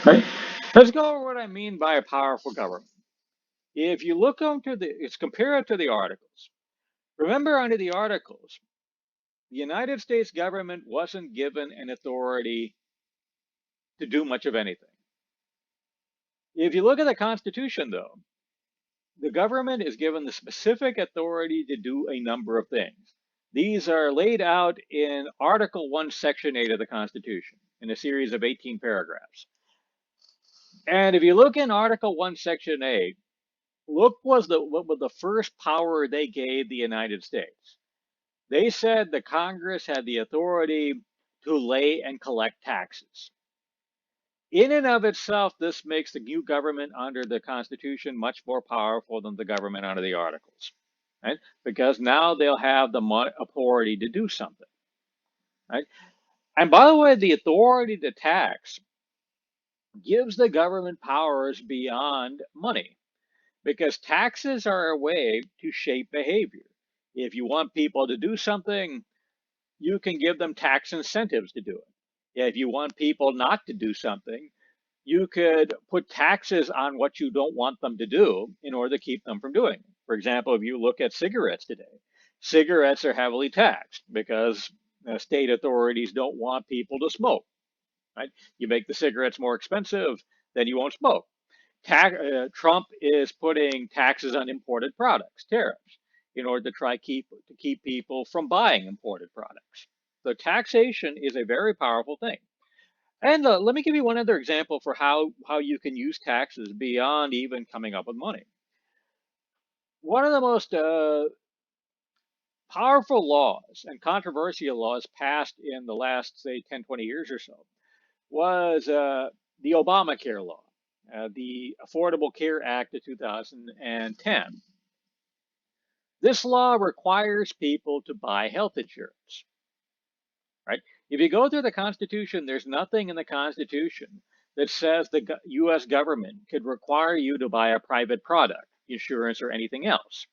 Right? Let's go over what I mean by a powerful government. If you look onto it's compare it to the Articles. Remember, under the Articles, the United States government wasn't given an authority to do much of anything. If you look at the Constitution, though, the government is given the specific authority to do a number of things. These are laid out in Article 1, Section 8 of the Constitution in a series of 18 paragraphs. And if you look in Article 1, Section 8, look what was the first power they gave the United States. They said the Congress had the authority to lay and collect taxes. In and of itself, this makes the new government under the Constitution much more powerful than the government under the Articles, right? Because now they'll have the authority to do something, right? And by the way, the authority to tax gives the government powers beyond money, because taxes are a way to shape behavior. If you want people to do something, you can give them tax incentives to do it. If you want people not to do something, you could put taxes on what you don't want them to do in order to keep them from doing it. For example, if you look at cigarettes today, cigarettes are heavily taxed because state authorities don't want people to smoke. Right? You make the cigarettes more expensive, then you won't smoke. Trump is putting taxes on imported products, tariffs, in order to try to keep people from buying imported products. So taxation is a very powerful thing. And let me give you one other example for how you can use taxes beyond even coming up with money. One of the most powerful laws and controversial laws passed in the last, say, 10, 20 years or so was the Obamacare law, the Affordable Care Act of 2010. This law requires people to buy health insurance, right? If you go through the Constitution, there's nothing in the Constitution that says the U.S. government could require you to buy a private product, insurance, or anything else,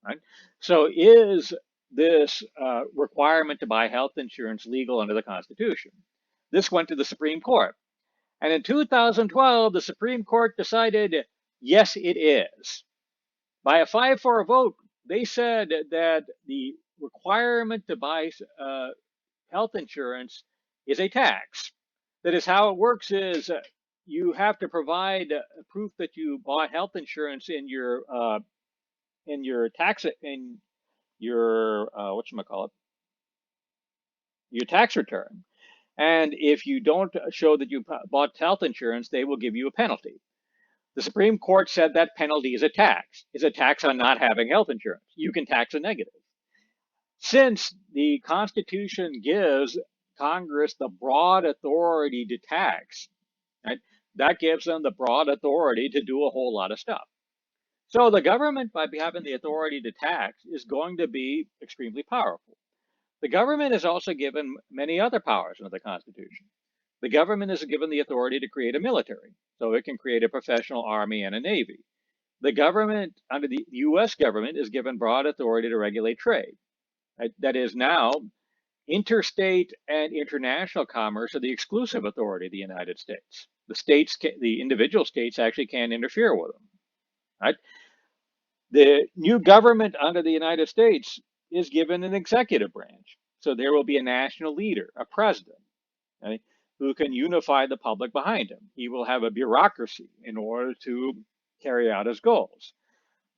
right? So is this requirement to buy health insurance legal under the Constitution? This went to the Supreme Court. And in 2012, the Supreme Court decided, yes, it is. By a 5-4 vote, they said that the requirement to buy health insurance is a tax. That is, how it works is you have to provide proof that you bought health insurance in your tax in your whatchamacallit, your tax return. And if you don't show that you bought health insurance, they will give you a penalty. The Supreme Court said that penalty is a tax. It's a tax on not having health insurance. You can tax a negative. Since the Constitution gives Congress the broad authority to tax, right, that gives them the broad authority to do a whole lot of stuff. So the government, by having the authority to tax, is going to be extremely powerful. The government is also given many other powers under the Constitution. The government is given the authority to create a military, so it can create a professional army and a navy. The government, under the US government, is given broad authority to regulate trade. That is now interstate and international commerce are the exclusive authority of the United States. The individual states actually can't interfere with them. Right? The new government under the United States is given an executive branch. So there will be a national leader, a president, right, who can unify the public behind him. He will have a bureaucracy in order to carry out his goals.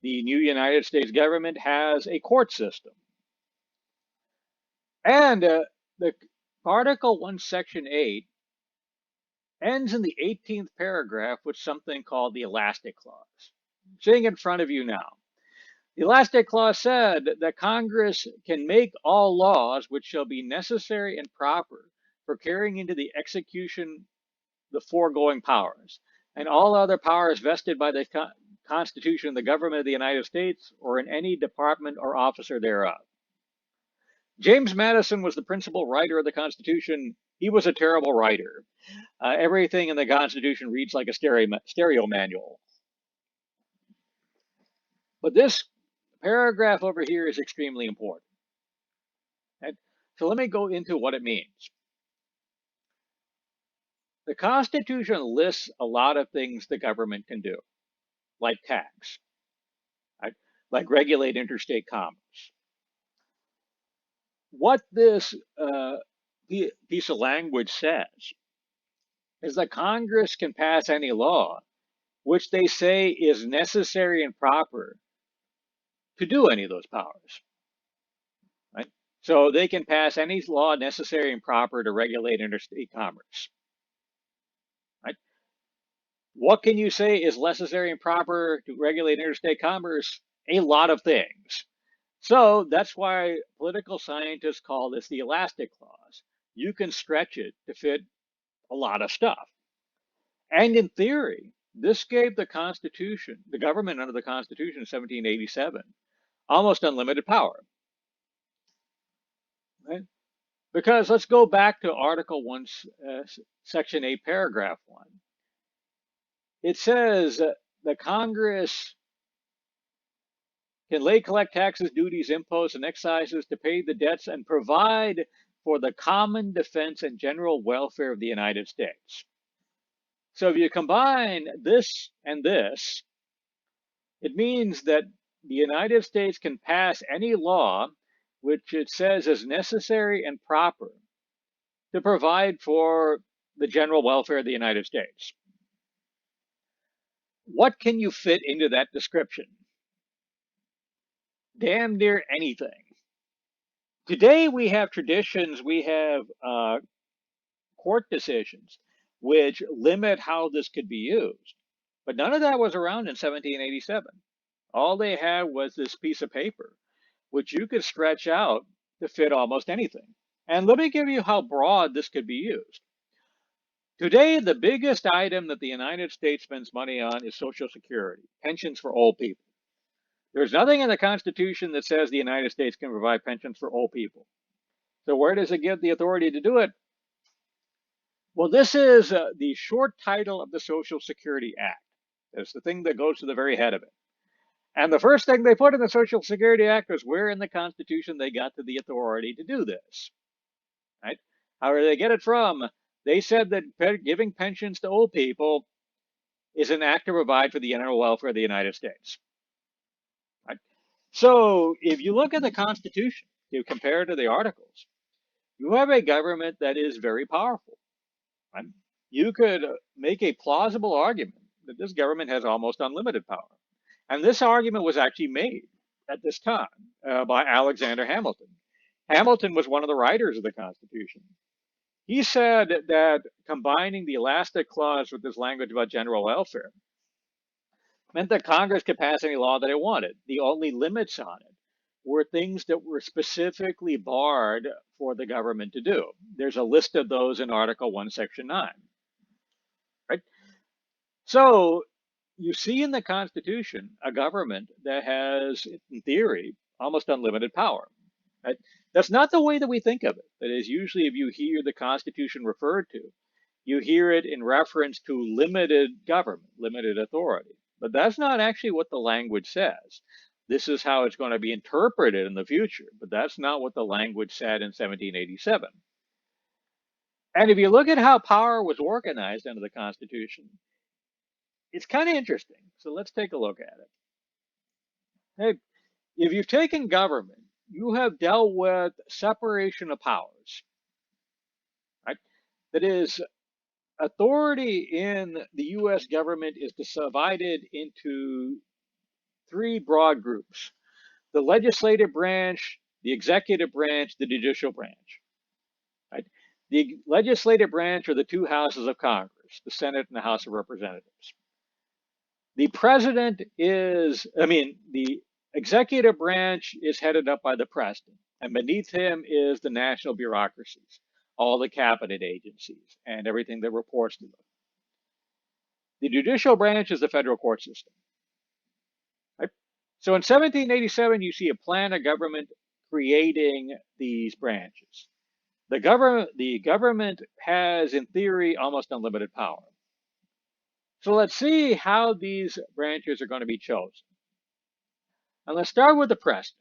The new United States government has a court system. And the Article 1, Section 8 ends in the 18th paragraph with something called the Elastic Clause. Sitting in front of you now. The Elastic Clause said that Congress can make all laws which shall be necessary and proper for carrying into the execution the foregoing powers, and all other powers vested by the Constitution of the government of the United States or in any department or officer thereof. James Madison was the principal writer of the Constitution. He was a terrible writer. Everything in the Constitution reads like a stereo manual. But this paragraph over here is extremely important. And so let me go into what it means. The Constitution lists a lot of things the government can do, like tax, right? Like regulate interstate commerce. What this piece of language says is that Congress can pass any law which they say is necessary and proper to do any of those powers. Right? So they can pass any law necessary and proper to regulate interstate commerce. Right? What can you say is necessary and proper to regulate interstate commerce? A lot of things. So that's why political scientists call this the elastic clause. You can stretch it to fit a lot of stuff. And in theory, this gave the Constitution, the government under the Constitution of 1787, almost unlimited power. Right? Because let's go back to Article 1, Section 8, Paragraph 1. It says the Congress can lay, collect taxes, duties, imposts, and excises to pay the debts and provide for the common defense and general welfare of the United States. So if you combine this and this, it means that the United States can pass any law which it says is necessary and proper to provide for the general welfare of the United States. What can you fit into that description? Damn near anything. Today we have traditions, we have court decisions which limit how this could be used. But none of that was around in 1787. All they had was this piece of paper, which you could stretch out to fit almost anything. And let me give you how broad this could be used. Today, the biggest item that the United States spends money on is Social Security, pensions for old people. There's nothing in the Constitution that says the United States can provide pensions for old people. So where does it give the authority to do it? Well, this is the short title of the Social Security Act. It's the thing that goes to the very head of it. And the first thing they put in the Social Security Act was where in the Constitution they got to the authority to do this. Right? How did they get it from? They said that giving pensions to old people is an act to provide for the general welfare of the United States. Right? So if you look at the Constitution, you compare it to the Articles, you have a government that is very powerful. Right? You could make a plausible argument that this government has almost unlimited power. And this argument was actually made at this time by Alexander Hamilton. Hamilton was one of the writers of the Constitution. He said that combining the elastic clause with this language about general welfare meant that Congress could pass any law that it wanted. The only limits on it were things that were specifically barred for the government to do. There's a list of those in Article 1, Section 9. Right? So you see in the Constitution a government that has, in theory, almost unlimited power. Right? That's not the way that we think of it. That is, usually if you hear the Constitution referred to, you hear it in reference to limited government, limited authority. But that's not actually what the language says. This is how it's going to be interpreted in the future, but that's not what the language said in 1787. And if you look at how power was organized under the Constitution, it's kind of interesting. So let's take a look at it. Hey, if you've taken government, you have dealt with separation of powers. Right? That is, authority in the US government is divided into three broad groups: the legislative branch, the executive branch, the judicial branch. Right? The legislative branch are the two houses of Congress, the Senate and the House of Representatives. The president the executive branch is headed up by the president, and beneath him is the national bureaucracies, all the cabinet agencies, and everything that reports to them. The judicial branch is the federal court system. Right? So in 1787, you see a plan of government creating these branches. The government has, in theory, almost unlimited power. So let's see how these branches are going to be chosen. And let's start with the president.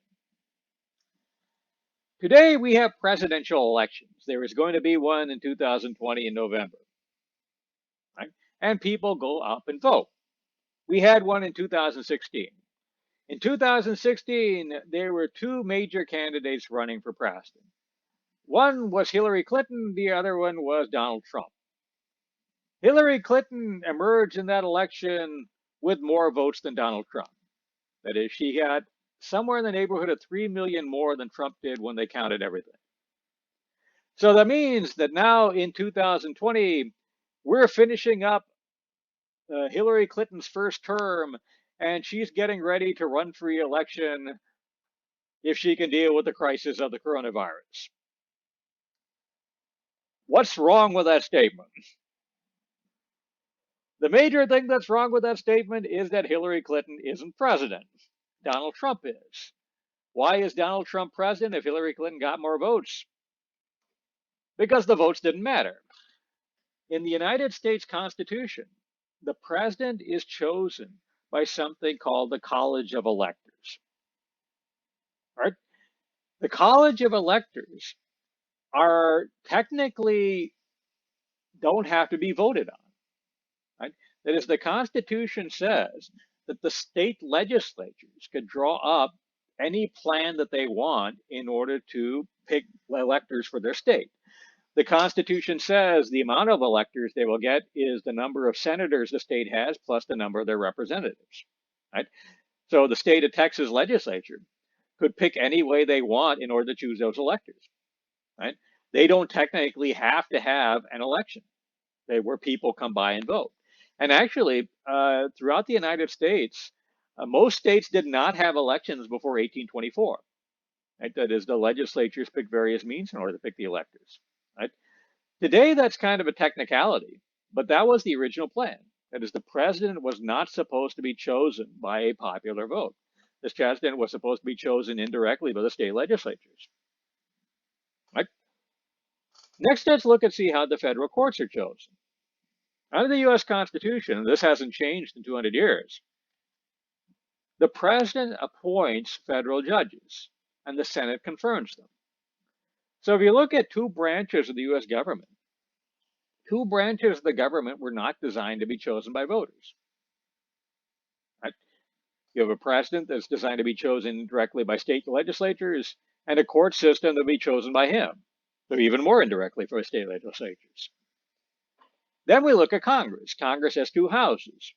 Today we have presidential elections. There is going to be one in 2020 in November. right? And people go up and vote. We had one in 2016. In 2016, there were two major candidates running for president. One was Hillary Clinton, the other one was Donald Trump. Hillary Clinton emerged in that election with more votes than Donald Trump. That is, she got somewhere in the neighborhood of 3 million more than Trump did when they counted everything. So that means that now in 2020, we're finishing up Hillary Clinton's first term, and she's getting ready to run for re-election if she can deal with the crisis of the coronavirus. What's wrong with that statement? The major thing that's wrong with that statement is that Hillary Clinton isn't president. Donald Trump is. Why is Donald Trump president if Hillary Clinton got more votes? Because the votes didn't matter. In the United States Constitution, the president is chosen by something called the College of Electors. Right? The College of Electors are technically don't have to be voted on. Right? That is, the Constitution says that the state legislatures could draw up any plan that they want in order to pick electors for their state. The Constitution says the amount of electors they will get is the number of senators the state has plus the number of their representatives. Right? So the state of Texas legislature could pick any way they want in order to choose those electors. Right? They don't technically have to have an election where people come by and vote. And actually, throughout the United States, most states did not have elections before 1824. Right? That is, the legislatures picked various means in order to pick the electors. Right? Today, that's kind of a technicality, but that was the original plan. That is, the president was not supposed to be chosen by a popular vote. This president was supposed to be chosen indirectly by the state legislatures. Right? Next, let's look and see how the federal courts are chosen. Under the U.S. Constitution, this hasn't changed in 200 years. The president appoints federal judges, and the Senate confirms them. So if you look at two branches of the U.S. government, two branches of the government were not designed to be chosen by voters. Right? You have a president that's designed to be chosen directly by state legislatures, and a court system that will be chosen by him, so even more indirectly for state legislatures. Then we look at Congress. Congress has two houses.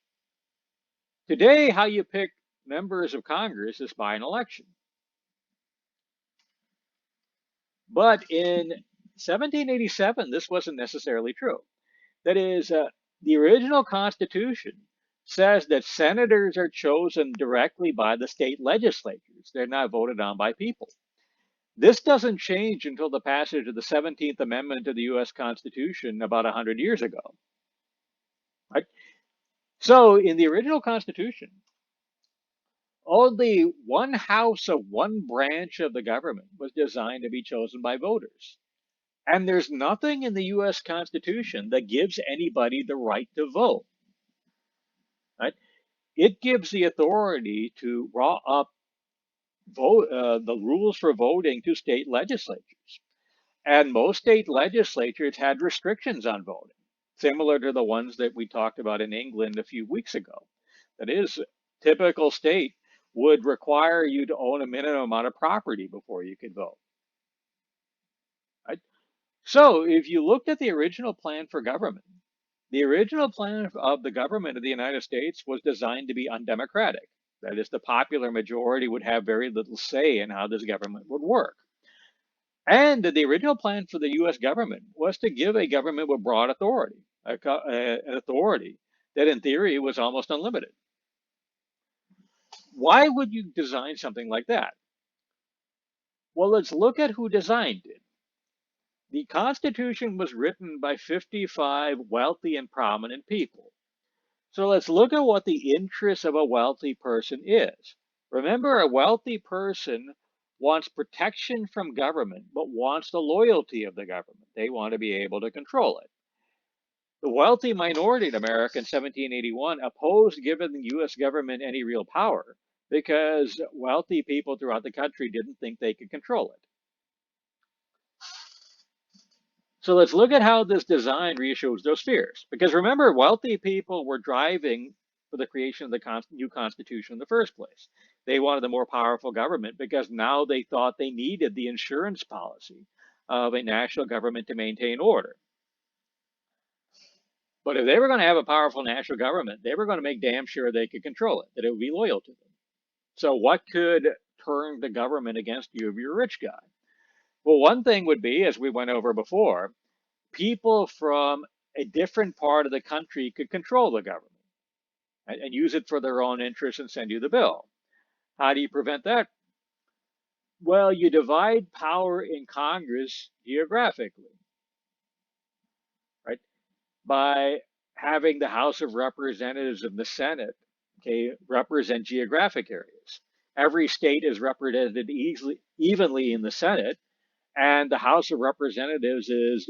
Today, how you pick members of Congress is by an election. But in 1787, this wasn't necessarily true. That is, the original Constitution says that senators are chosen directly by the state legislatures. They're not voted on by people. This doesn't change until the passage of the 17th Amendment to the U.S. Constitution about 100 years ago. Right? So in the original Constitution, only one house of one branch of the government was designed to be chosen by voters. And there's nothing in the U.S. Constitution that gives anybody the right to vote. Right? It gives the authority to draw up the rules for voting to state legislatures. And most state legislatures had restrictions on voting, similar to the ones that we talked about in England a few weeks ago. That is, typical state would require you to own a minimum amount of property before you could vote. Right? So if you looked at the original plan for government, the original plan of the government of the United States was designed to be undemocratic. That is, the popular majority would have very little say in how this government would work. And the original plan for the U.S. government was to give a government with broad authority, an authority that in theory was almost unlimited. Why would you design something like that? Well, let's look at who designed it. The Constitution was written by 55 wealthy and prominent people. So let's look at what the interest of a wealthy person is. Remember, a wealthy person wants protection from government, but wants the loyalty of the government. They want to be able to control it. The wealthy minority in America in 1781 opposed giving the U.S. government any real power because wealthy people throughout the country didn't think they could control it. So let's look at how this design reassures those fears. Because remember, wealthy people were driving for the creation of the new Constitution in the first place. They wanted a more powerful government because now they thought they needed the insurance policy of a national government to maintain order. But if they were going to have a powerful national government, they were going to make damn sure they could control it, that it would be loyal to them. So, what could turn the government against you if you're a rich guy? Well, one thing would be, as we went over before, people from a different part of the country could control the government and use it for their own interests and send you the bill. How do you prevent that? Well, you divide power in Congress geographically, right? By having the House of Representatives and the Senate, okay, represent geographic areas. Every state is represented evenly in the Senate, and the House of Representatives is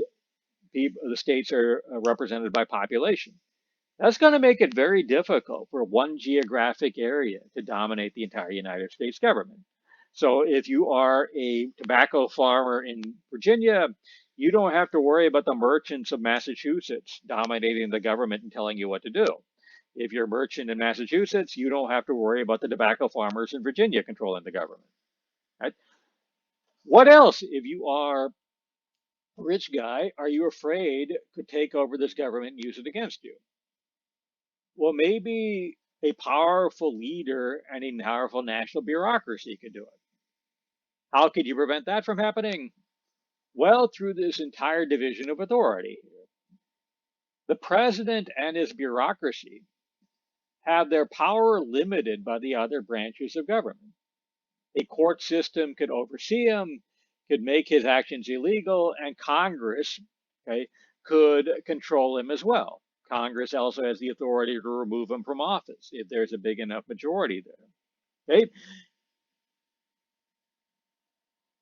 the states are represented by population. That's going to make it very difficult for one geographic area to dominate the entire United States government. So if you are a tobacco farmer in Virginia, you don't have to worry about the merchants of Massachusetts dominating the government and telling you what to do. If you're a merchant in Massachusetts, you don't have to worry about the tobacco farmers in Virginia controlling the government. Right? What else, if you are a rich guy, are you afraid could take over this government and use it against you? Well, maybe a powerful leader and a powerful national bureaucracy could do it. How could you prevent that from happening? Well, through this entire division of authority. The president and his bureaucracy have their power limited by the other branches of government. A court system could oversee him, could make his actions illegal, and Congress, okay, could control him as well. Congress also has the authority to remove him from office if there's a big enough majority there. Okay?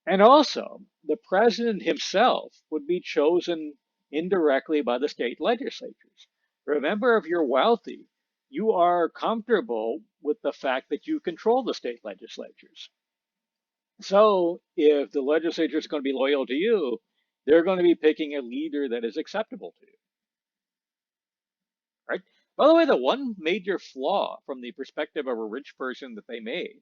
And also, the president himself would be chosen indirectly by the state legislatures. Remember, if you're wealthy, you are comfortable with the fact that you control the state legislatures. So if the legislature is going to be loyal to you, they're going to be picking a leader that is acceptable to you, right? By the way, the one major flaw from the perspective of a rich person that they made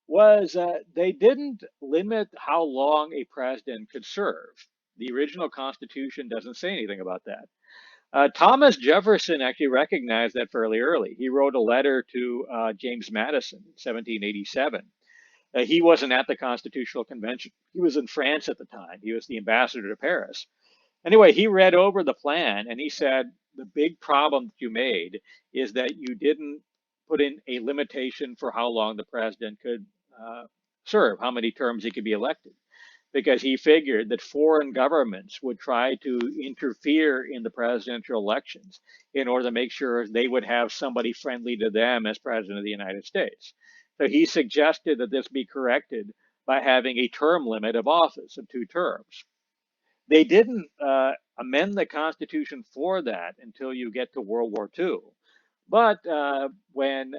was they didn't limit how long a president could serve. The original Constitution doesn't say anything about that. Thomas Jefferson actually recognized that fairly early. He wrote a letter to James Madison in 1787. He wasn't at the Constitutional Convention. He was in France at the time. He was the ambassador to Paris. Anyway, he read over the plan and he said, the big problem that you made is that you didn't put in a limitation for how long the president could serve, how many terms he could be elected, because he figured that foreign governments would try to interfere in the presidential elections in order to make sure they would have somebody friendly to them as president of the United States. So he suggested that this be corrected by having a term limit of office of 2 terms. They didn't amend the Constitution for that until you get to World War II. But when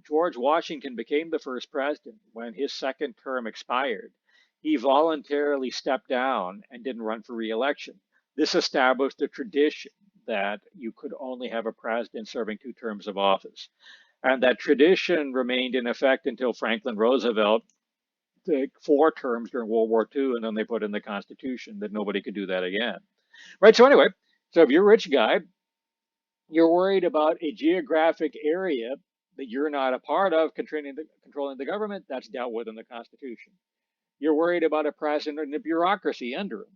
George Washington became the first president, when his second term expired, he voluntarily stepped down and didn't run for reelection. This established a tradition that you could only have a president serving 2 terms of office. And that tradition remained in effect until Franklin Roosevelt took 4 terms during World War II, and then they put in the Constitution that nobody could do that again. Right. So anyway, so if you're a rich guy, you're worried about a geographic area that you're not a part of controlling the government. That's dealt with in the Constitution. You're worried about a president and a bureaucracy under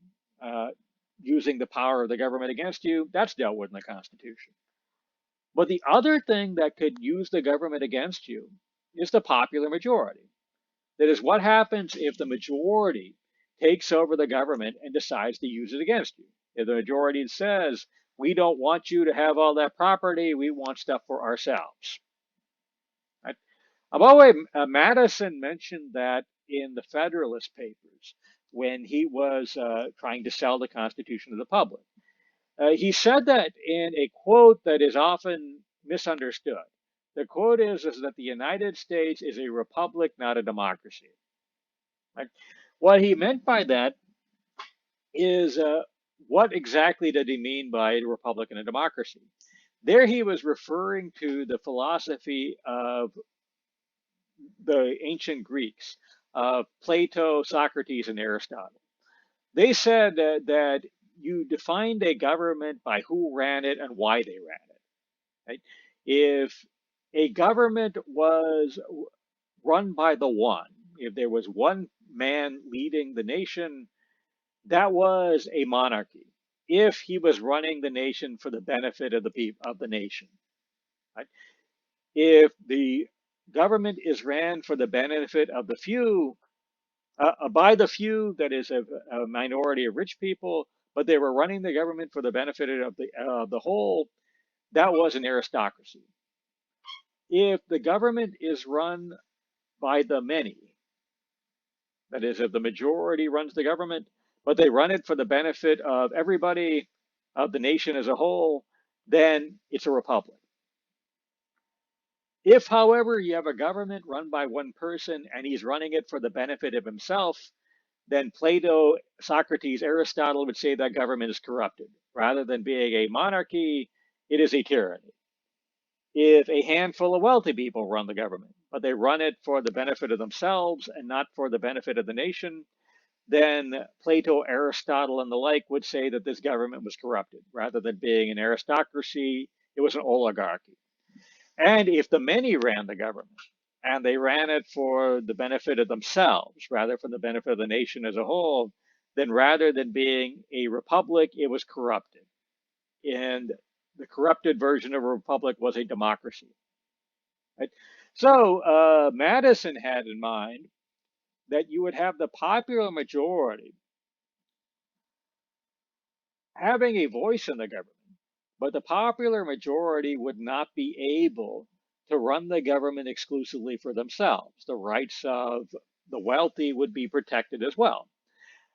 him using the power of the government against you. That's dealt with in the Constitution. But the other thing that could use the government against you is the popular majority. That is, what happens if the majority takes over the government and decides to use it against you? If the majority says, we don't want you to have all that property, we want stuff for ourselves. Right? By the way, Madison mentioned that in the Federalist Papers when he was trying to sell the Constitution to the public. He said that in a quote that is often misunderstood. The quote is that the United States is a republic, not a democracy. Right? What he meant by that is what exactly did he mean by a republic and a democracy? There he was referring to the philosophy of the ancient Greeks, Plato, Socrates, and Aristotle. They said that you defined a government by who ran it and why they ran it. Right? If a government was run by the one, if there was one man leading the nation, that was a monarchy. If he was running the nation for the benefit of the people of the nation, right? If the government is ran for the benefit of the few, by the few, that is a minority of rich people, but they were running the government for the benefit of the whole, that was an aristocracy. If the government is run by the many, that is, if the majority runs the government, but they run it for the benefit of everybody, of the nation as a whole, then it's a republic. If, however, you have a government run by one person and he's running it for the benefit of himself, then Plato, Socrates, Aristotle would say that government is corrupted. Rather than being a monarchy, it is a tyranny. If a handful of wealthy people run the government, but they run it for the benefit of themselves and not for the benefit of the nation, then Plato, Aristotle, and the like would say that this government was corrupted. Rather than being an aristocracy, it was an oligarchy. And if the many ran the government and they ran it for the benefit of themselves rather for the benefit of the nation as a whole, then rather than being a republic, it was corrupted. And the corrupted version of a republic was a democracy. Right? So Madison had in mind that you would have the popular majority having a voice in the government, but the popular majority would not be able to run the government exclusively for themselves. The rights of the wealthy would be protected as well.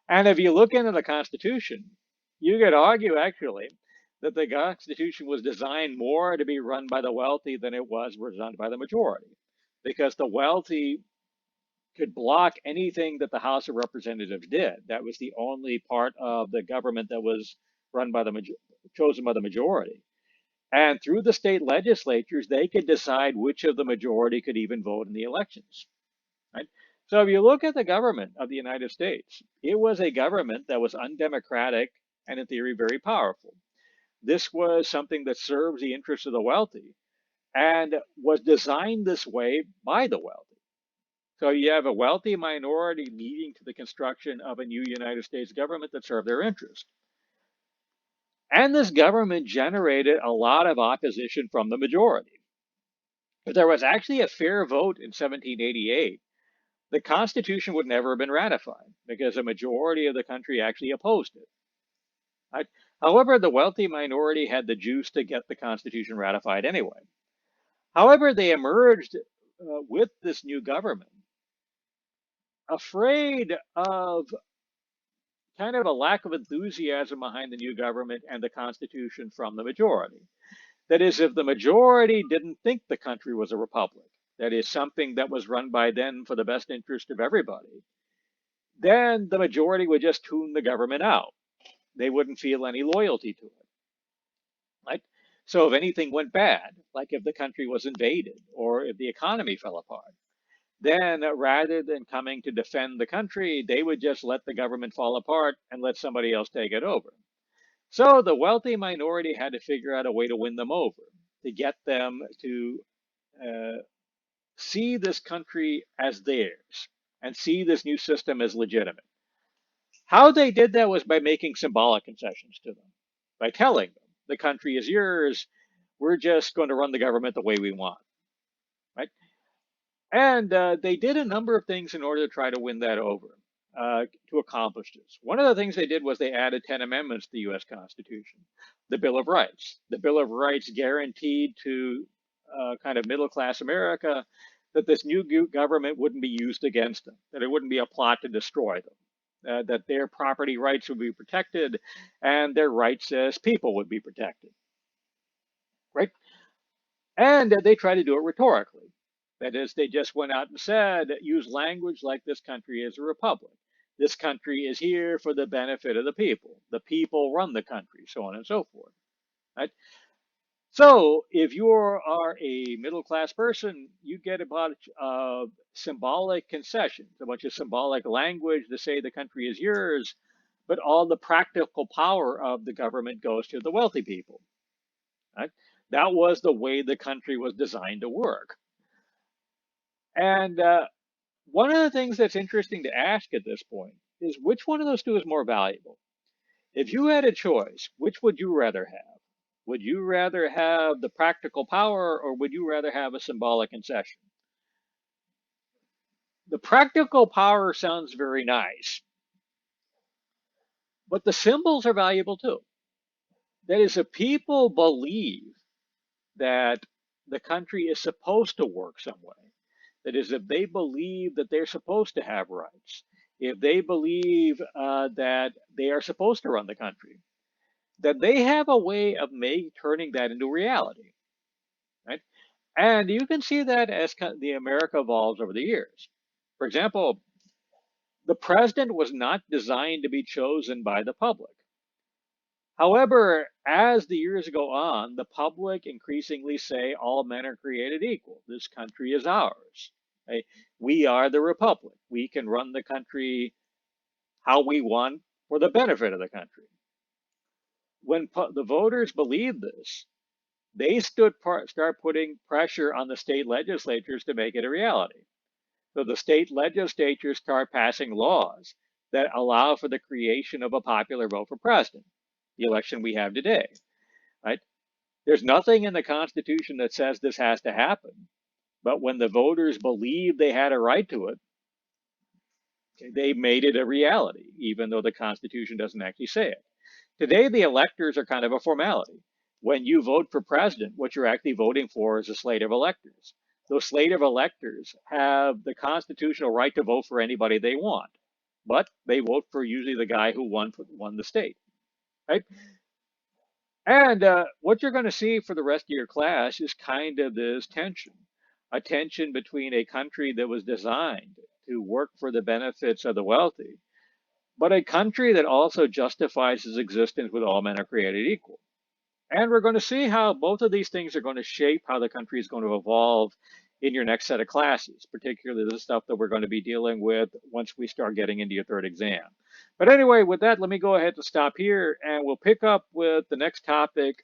And if you look into the Constitution, you could argue actually that the Constitution was designed more to be run by the wealthy than it was run by the majority, because the wealthy could block anything that the House of Representatives did. That was the only part of the government that was run by the chosen by the majority. And through the state legislatures, they could decide which of the majority could even vote in the elections. Right? So if you look at the government of the United States, it was a government that was undemocratic and in theory very powerful. This was something that serves the interests of the wealthy and was designed this way by the wealthy. So you have a wealthy minority leading to the construction of a new United States government that served their interests. And this government generated a lot of opposition from the majority. If there was actually a fair vote in 1788, the Constitution would never have been ratified because a majority of the country actually opposed it. Right? However, the wealthy minority had the juice to get the Constitution ratified anyway. However, they emerged with this new government afraid of kind of a lack of enthusiasm behind the new government and the Constitution from the majority. That is, if the majority didn't think the country was a republic, that is, something that was run by them for the best interest of everybody, then the majority would just tune the government out. They wouldn't feel any loyalty to it. Right? So if anything went bad, like if the country was invaded or if the economy fell apart, then rather than coming to defend the country, they would just let the government fall apart and let somebody else take it over. So the wealthy minority had to figure out a way to win them over, to get them to uh, see this country as theirs and see this new system as legitimate. How they did that was by making symbolic concessions to them, by telling them the country is yours. We're just going to run the government the way we want, right? And they did a number of things in order to try to win that over, to accomplish this. One of the things they did was they added 10 amendments to the U.S. Constitution. The Bill of Rights. The Bill of Rights guaranteed to kind of middle class America that this new government wouldn't be used against them, that it wouldn't be a plot to destroy them. That their property rights would be protected and their rights as people would be protected, right? And they tried to do it rhetorically. That is, they just went out and said, use language like this country is a republic. This country is here for the benefit of the people. The people run the country, so on and so forth. Right? So if you are a middle class person, you get a bunch of symbolic concessions, a bunch of symbolic language to say the country is yours, but all the practical power of the government goes to the wealthy people. Right? That was the way the country was designed to work. And one of the things that's interesting to ask at this point is which one of those two is more valuable? If you had a choice, which would you rather have? Would you rather have the practical power or would you rather have a symbolic concession? The practical power sounds very nice, but the symbols are valuable too. That is, if people believe that the country is supposed to work some way, that is, if they believe that they're supposed to have rights, if they believe that they are supposed to run the country, that they have a way of turning that into reality, right? And you can see that as the America evolves over the years. For example, the president was not designed to be chosen by the public. However, as the years go on, the public increasingly say all men are created equal. This country is ours. Right? We are the republic. We can run the country how we want for the benefit of the country. When the voters believe this, they start putting pressure on the state legislatures to make it a reality. So the state legislatures start passing laws that allow for the creation of a popular vote for president, the election we have today. Right? There's nothing in the Constitution that says this has to happen, but when the voters believed they had a right to it, they made it a reality, even though the Constitution doesn't actually say it. Today, the electors are kind of a formality. When you vote for president, what you're actually voting for is a slate of electors. Those slate of electors have the constitutional right to vote for anybody they want, but they vote for usually the guy who won the state, right? And what you're going to see for the rest of your class is kind of this tension, a tension between a country that was designed to work for the benefits of the wealthy, but a country that also justifies its existence with all men are created equal. And we're going to see how both of these things are going to shape how the country is going to evolve in your next set of classes, particularly the stuff that we're going to be dealing with once we start getting into your third exam. But anyway, with that, let me go ahead and stop here, and we'll pick up with the next topic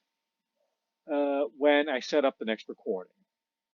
when I set up the next recording.